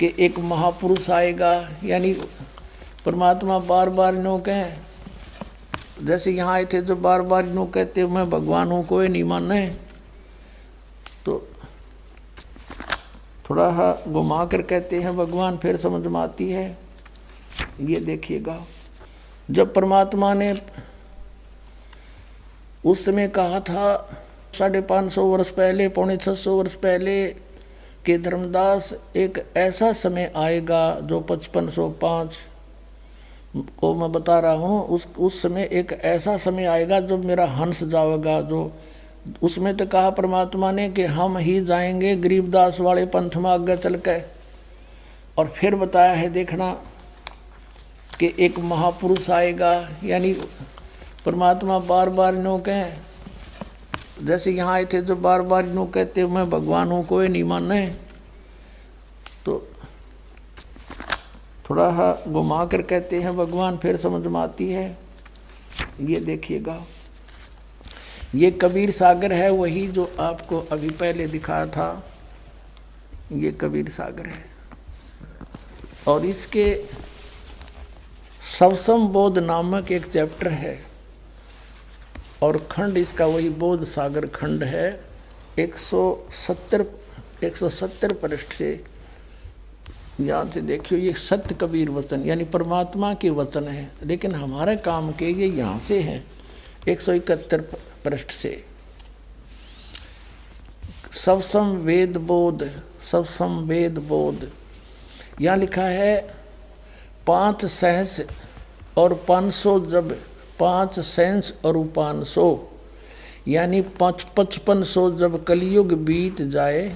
कि एक महापुरुष आएगा, यानी परमात्मा बार बार नो कहें, जैसे यहाँ आए थे जो बार बार नो कहते मैं भगवान हूँ कोई नहीं माने, तो थोड़ा घुमा कर कहते हैं भगवान, फिर समझ में आती है। ये देखिएगा, जब परमात्मा ने उस समय कहा था 550 वर्ष पहले, 650 वर्ष पहले, कि धर्मदास एक ऐसा समय आएगा जो 5505 को मैं बता रहा हूँ, उस समय एक ऐसा समय आएगा जब मेरा हंस जाएगा। जो उसमें तो कहा परमात्मा ने कि हम ही जाएंगे गरीबदास वाले पंथ में आगे चल के, और फिर बताया है देखना कि एक महापुरुष आएगा, यानी परमात्मा बार बार नो कहें, जैसे यहाँ आए थे जो बार बार नो कहते मैं भगवान हूँ कोई नहीं माने, तो थोड़ा घुमा कर कहते हैं भगवान, फिर समझ में आती है। ये देखिएगा, ये कबीर सागर है, वही जो आपको अभी पहले दिखाया था, ये कबीर सागर है। और इसके सवसम बोध नामक एक चैप्टर है, और खंड इसका वही बोध सागर खंड है। 170 पृष्ठ से, यहाँ से देखियो, ये सत्य कबीर वचन यानी परमात्मा के वचन है, लेकिन हमारे काम के ये यहाँ से हैं 171 पृष्ठ से। सवसम वेद बोध, सवसम वेद बोध, यहाँ लिखा है 5 सहस और 500, जब 5 सहस और 500 यानी 5500 जब कलयुग बीत जाए,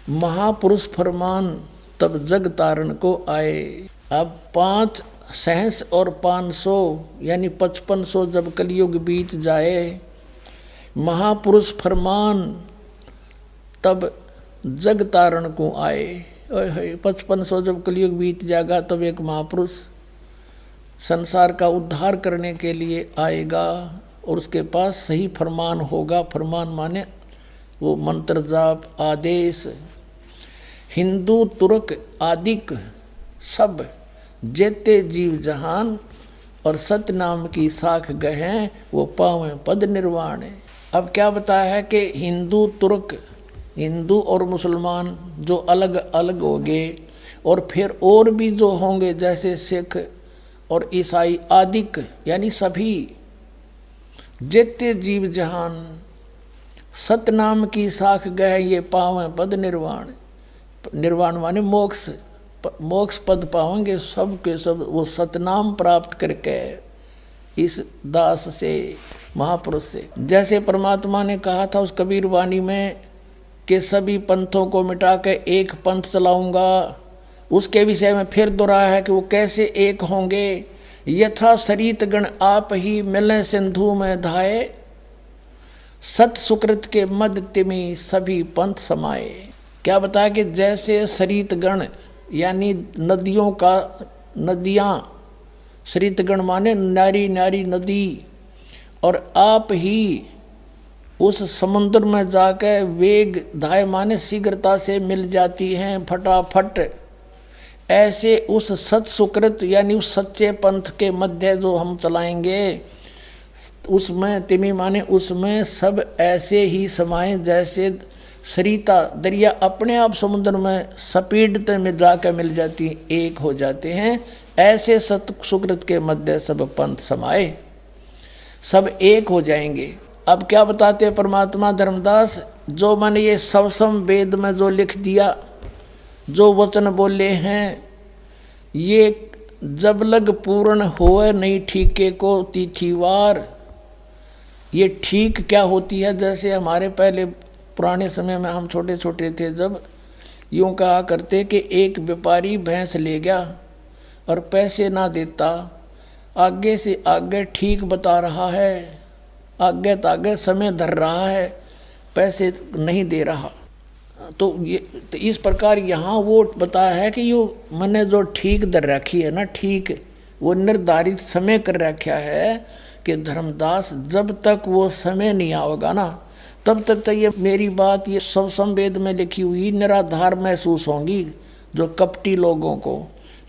महापुरुष फरमान तब जग तारण को आए। अब 5 सहस और 500 यानी 5500 जब कलयुग बीत जाए, महापुरुष फरमान तब जग तारण को आए। 5500 जब कलयुग बीत जाएगा तब एक महापुरुष संसार का उद्धार करने के लिए आएगा, और उसके पास सही फरमान होगा। फरमान माने वो मंत्र जाप आदेश। हिंदू तुर्क आदिक सब जेते जीव जहान, और सत्य नाम की साख गहें वो पावें पद निर्वाण। अब क्या बताया है कि हिंदू तुर्क, हिंदू और मुसलमान जो अलग अलग होंगे, और फिर और भी जो होंगे जैसे सिख और ईसाई आदिक यानी सभी जेते जीव जहान, सतनाम की साख गए ये पावें पद निर्वाण। निर्वाण माने मोक्ष, मोक्ष पद पावेंगे सब के सब वो सतनाम प्राप्त करके इस दास से, महापुरुष से। जैसे परमात्मा ने कहा था उस कबीर वाणी में कि सभी पंथों को मिटा के एक पंथ चलाऊंगा, उसके विषय में फिर दोहराया है कि वो कैसे एक होंगे। यथा सरित गण आप ही मिले सिंधु में धाये, सत सुकृत के मद तिमी सभी पंथ समाये। क्या बताया कि जैसे सरित गण यानी नदियों का, नदियाँ, सरित गण माने नारी नारी नदी, और आप ही उस समुद्र में जाकर वेग धाय माने शीघ्रता से मिल जाती हैं फटाफट। ऐसे उस सत सुकृत यानी उस सच्चे पंथ के मध्य जो हम चलाएंगे, उसमें तिमी माने उसमें सब ऐसे ही समाये जैसे सरिता दरिया अपने आप समुद्र में स्पीड में जाकर मिल जाती, एक हो जाते हैं। ऐसे सत सुकृत के मध्य सब पंथ समाये, सब एक हो जाएंगे। अब क्या बताते हैं परमात्मा धर्मदास, जो मैंने ये सवसम वेद में जो लिख दिया, जो वचन बोले हैं, ये जब लग पूर्ण होए नहीं ठीके को तिथिवार। ये ठीक क्या होती है, जैसे हमारे पहले पुराने समय में हम छोटे छोटे थे जब यूँ कहा करते कि एक व्यापारी भैंस ले गया और पैसे ना देता, आगे से आगे ठीक बता रहा है, आगे तागे समय धर रहा है, पैसे नहीं दे रहा। तो इस प्रकार यहाँ वो बताया है कि यो मैंने जो ठीक दर रखी है ना, ठीक वो निर्धारित समय कर रखा है कि धर्मदास जब तक वो समय नहीं आएगा ना, तब तक तो ये मेरी बात ये सब संवेद में लिखी हुई निराधार महसूस होंगी जो कपटी लोगों को,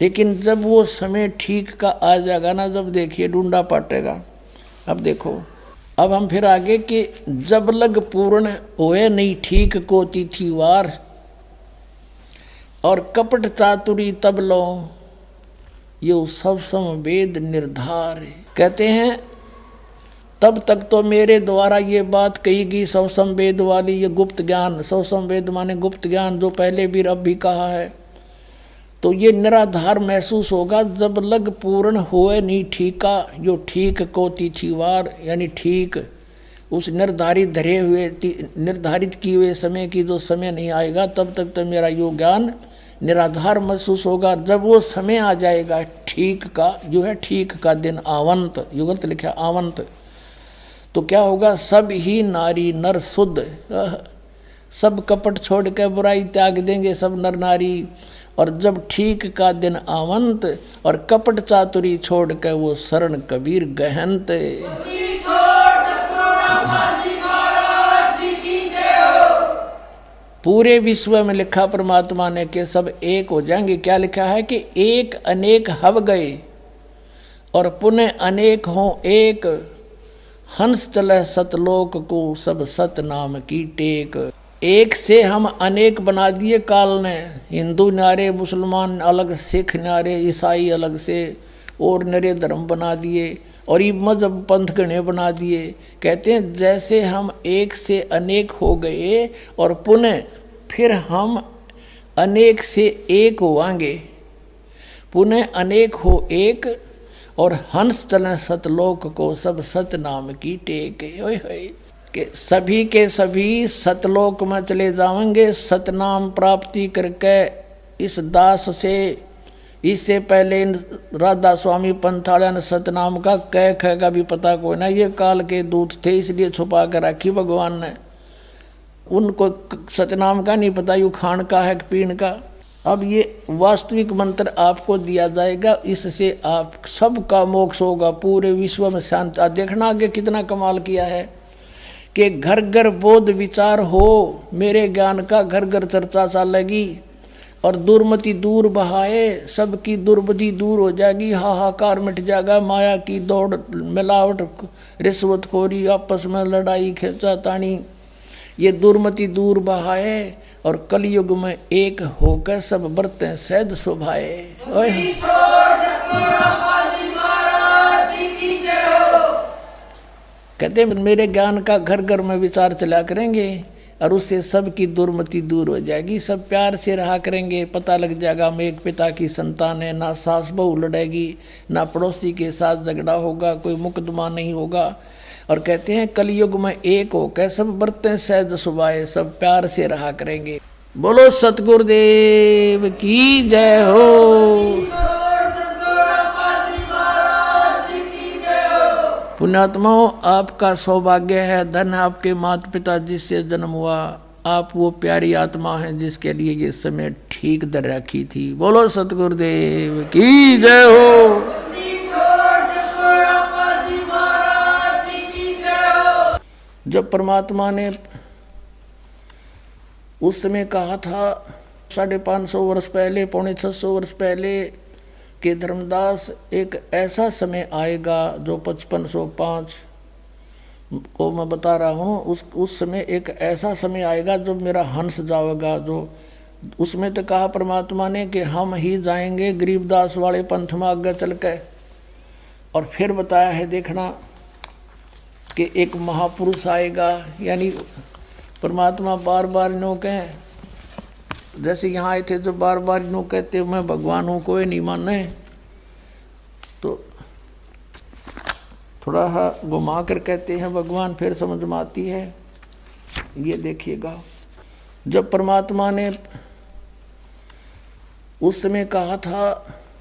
लेकिन जब वो समय ठीक का आ जाएगा ना, जब देखिए ढूंढा पाटेगा। अब देखो, अब हम फिर आगे कि जब लग पूर्ण होए नहीं ठीक को तिथिवार, और कपट चातुरी तब लो यो सब संवेद निर्धार। कहते हैं तब तक तो मेरे द्वारा ये बात कही गई सब संवेद वाली, ये गुप्त ज्ञान, सब संवेद माने गुप्त ज्ञान जो पहले भी अब भी कहा है, तो ये निराधार महसूस होगा जब लग पूर्ण होए नहीं ठीका, जो ठीक को तिथिवार यानी ठीक उस निर्धारित धरे हुए निर्धारित किए हुए समय की जो समय नहीं आएगा, तब तक तो मेरा यो ज्ञान निराधार महसूस होगा। जब वो समय आ जाएगा ठीक का, जो है ठीक का दिन आवंत, युगंत लिखा आवंत, तो क्या होगा, सब ही नारी नर शुद्ध, सब कपट छोड़ के बुराई त्याग देंगे सब नर नारी। और जब ठीक का दिन आवंत और कपट चातुरी छोड़ के वो शरण कबीर गहनत। पूरे विश्व में लिखा परमात्मा ने कि सब एक हो जाएंगे। क्या लिखा है कि एक अनेक हव गए और पुनः अनेक हों एक, हंस चले सतलोक को सब सत नाम की टेक। एक से हम अनेक बना दिए काल ने, हिंदू न्यारे, मुसलमान अलग, सिख न्यारे, ईसाई अलग से और नरे धर्म बना दिए और ये मजहब पंथ गणे बना दिए। कहते हैं जैसे हम एक से अनेक हो गए और पुनः फिर हम अनेक से एक होवांगे, पुनः अनेक हो एक, और हंस चले सतलोक को सब सत नाम की टेक। ओए होए कि सभी के सभी सतलोक में चले जाएंगे सतनाम प्राप्ति करके। इस दास से इससे पहले राधा स्वामी पंथालिया ने सतनाम का कह ख का भी पता कोई ना, ये काल के दूत थे इसलिए छुपा कर रखी भगवान ने, उनको सतनाम का नहीं पता यू खान का है पीण का। अब ये वास्तविक मंत्र आपको दिया जाएगा, इससे आप सबका मोक्ष होगा, पूरे विश्व में शांति। देखना आगे कितना कमाल किया है कि घर घर बोध विचार हो, मेरे ज्ञान का घर घर चर्चा चलेगी और दुर्मति दूर बहाए, सबकी दुर्बुद्धि दूर हो जाएगी, हाहाकार मिट जाएगा, माया की दौड़ मिलावट रिश्वतखोरी आपस में लड़ाई खींचातानी ये दुर्मति दूर बहाए और कलयुग में एक होकर सब बरतें सहज शोभाए। कहते मेरे ज्ञान का घर घर में विचार चला करेंगे और उससे सबकी दुर्मति दूर हो जाएगी, सब प्यार से रहा करेंगे। पता लग जाएगा हम एक पिता की संतान है, ना सास बहू लड़ेगी, ना पड़ोसी के साथ झगड़ा होगा, कोई मुकदमा नहीं होगा। और कहते हैं कलयुग में एक होकर सब बरतें सहज सुभाए, सब प्यार से रहा करेंगे। बोलो सतगुरुदेव की जय हो। पुण्यात्माओं, आपका सौभाग्य है, धन आपके माता पिता जिससे जन्म हुआ, आप वो प्यारी आत्मा हैं जिसके लिए ये समय ठीक दर रखी थी। बोलो सतगुरुदेव की जय हो। जब परमात्मा ने उस समय कहा था 550 वर्ष पहले, 650 वर्ष पहले कि धर्मदास एक ऐसा समय आएगा जो 5505 को मैं बता रहा हूँ, उस समय एक ऐसा समय आएगा जब मेरा हंस जाएगा। जो उसमें तो कहा परमात्मा ने कि हम ही जाएंगे गरीबदास वाले पंथ में आगे चल के, और फिर बताया है देखना कि एक महापुरुष आएगा। यानी परमात्मा बार बार नो कहें, जैसे यहाँ आए थे जो बार बार नो कहते मैं भगवान हूँ कोई नहीं माने, तो थोड़ा सा घुमा कर कहते हैं भगवान, फिर समझ में आती है। ये देखिएगा, जब परमात्मा ने उस समय कहा था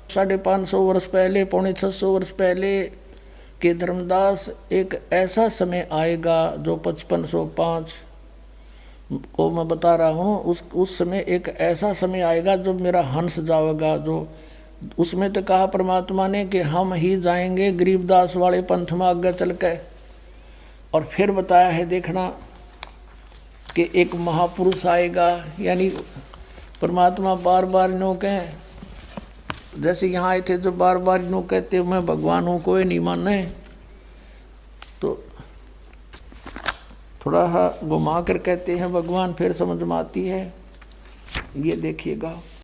550 वर्ष पहले, 650 वर्ष पहले कि धर्मदास एक ऐसा समय आएगा जो 5505 को मैं बता रहा हूँ, उस समय एक ऐसा समय आएगा जब मेरा हंस जाएगा। जो उसमें तो कहा परमात्मा ने कि हम ही जाएंगे गरीबदास वाले पंथ में आगे चल के, और फिर बताया है देखना कि एक महापुरुष आएगा, यानी परमात्मा बार बार नो कहें, जैसे यहाँ आए थे जो बार बार नो कहते मैं भगवान हूँ कोई नहीं माने, तो थोड़ा घुमा कर कहते हैं भगवान, फिर समझ में आती है। ये देखिएगा।